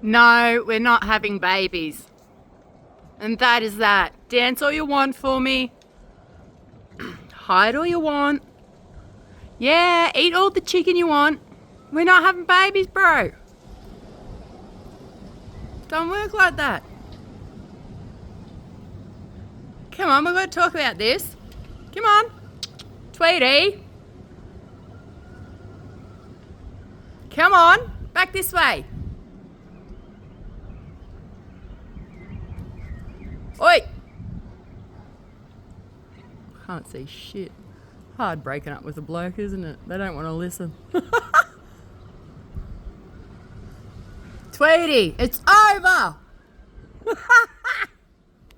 No, we're not having babies. And that is that. Dance all you want for me. Hide all you want. Yeah, eat all the chicken you want. We're not having babies, bro. Don't work like that. Come on, we've got to talk about this. Come on. Tweety. Come on, back this way. Oi! Can't see shit. Hard breaking up with a bloke, isn't it? They don't want to listen. Tweety, it's over!